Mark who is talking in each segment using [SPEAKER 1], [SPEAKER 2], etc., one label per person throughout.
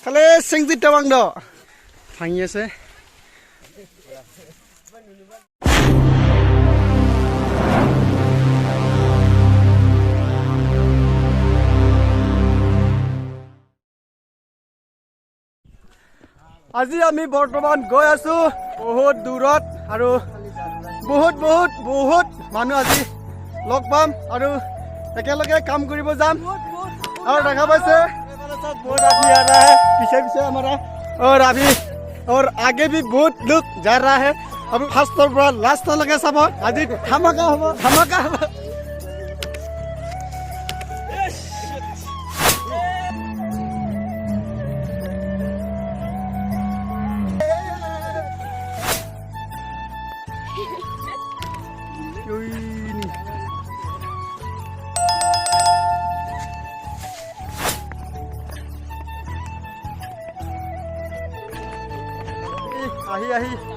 [SPEAKER 1] খালে চেংজি টাৱাং দ ভাঙি আছে আজি আমি বৰ্তমান গৈ আছো বহুত দূৰত আৰু বহুত মানুহ আজি লগ পাম আৰু একেলগে কাম কৰিব যাম और देखा पाइसे बहुत आदमी आ रहा है पीछे हमारा और अभी और आगे भी बहुत लोग जा रहा है अभी फर्स्ट पर लास्ट लगे सब आज धमाका हो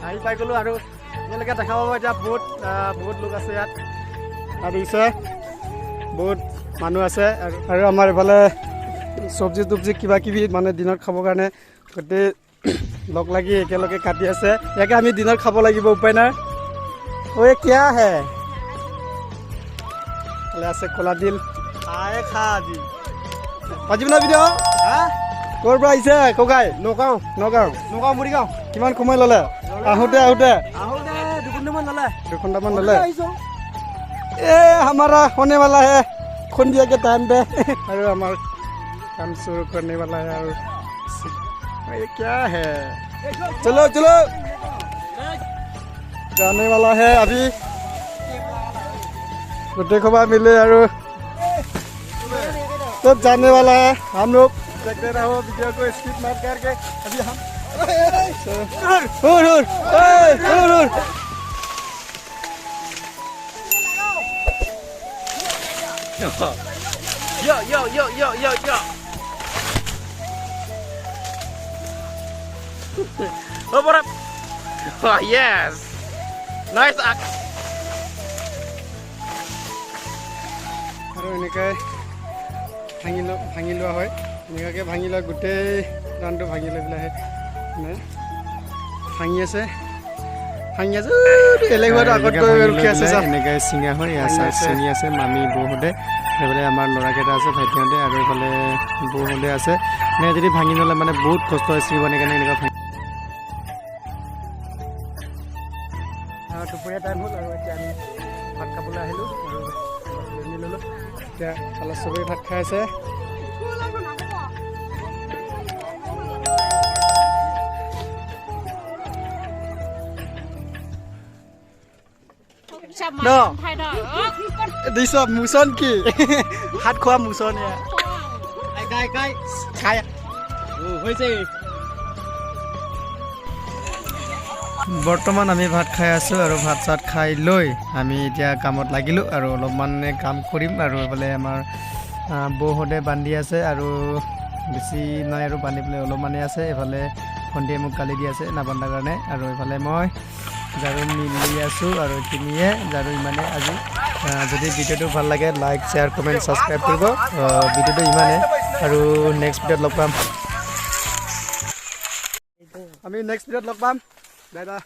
[SPEAKER 1] আহি পাই গলো আৰু আপোনালোকে দেখা পাব এতিয়া বহুত লোক আছে ইয়াত আৰু বহুত মানুহ আছে আৰু আমাৰ এইফালে চব্জি তব্জি কিবা কিবি মানে দিনত খাবৰ কাৰণে গোটেই লগ লাগি একেলগে কাটি আছে ইয়াকে আমি দিনত খাব লাগিব উপায় নাই ঐ কিয়া হে আছে কলা দিল খা আজি না ভিডিঅ' হা ক'ৰ পৰা আহিছে ককাই নগাঁও মৰিগাঁও কিমান সময় ল'লে আহোঁতে 2 घंटामान ল'লে ए हमारा होने वाला है खुंडिया के टाइम पे और हमारा काम शुरू करने वाला है और ये क्या है चलो जाने वाला है अभी देखो बा मिले और तब जाने वाला है हम लोग देखते रहो वीडियो को स्किप मत करके अभी हम Yo. Open up. Oh yes. Nice act. আৰু এনেকৈ ভাঙি লোৱা হয় এনেকুৱাকৈ ভাঙি লোৱা গোটেই ৰানটো ভাঙি লৈ পেলাই মানে ভাঙি আছে বেলেগত আগত ৰখি আছে এনেকৈ চিঙা হয় চিঙি আছে মামী বৌহঁতে এইফালে আমাৰ ল'ৰাকেইটা আছে ভাইটিহঁতে আৰু এইফালে বৌহঁতে আছে মানে যদি ভাঙি ন'লে মানে বহুত কষ্ট হয় চিঙিবৰ কাৰণে এনেকুৱা দুপৰীয়া টাইম হ'ল আৰু এতিয়া আমি ভাত খাবলৈ আহিলোঁ আৰু নি ল'লোঁ এতিয়া ফালে চবেই ভাত খাই আছে দিছ মুচন কি ভাত খোৱা মুচন খাই হৈছে বৰ্তমান আমি ভাত খাই আছোঁ আৰু ভাত চাত খাই লৈ আমি এতিয়া কামত লাগিলোঁ আৰু অলপমান কাম কৰিম আৰু এইফালে আমাৰ বৌহঁতে বান্ধি আছে আৰু বেছি নাই আৰু বান্ধি পেলাই অলপমানে আছে এইফালে ভণ্টিয়ে মোক গালি দি আছে নাবান্ধাৰ কাৰণে আৰু এইফালে মই ঝাৰু মিলি আছোঁ আৰু এইখিনিয়ে ঝাৰু ইমানে আজি যদি ভিডিঅ'টো ভাল লাগে লাইক শ্বেয়াৰ কমেণ্ট ছাবস্ক্ৰাইব কৰিব ভিডিঅ'টো ইমানে আৰু নেক্সট ভিডিঅ'ত লগ পাম আমি নেক্সট ভিডিঅ'ত লগ পাম দাদা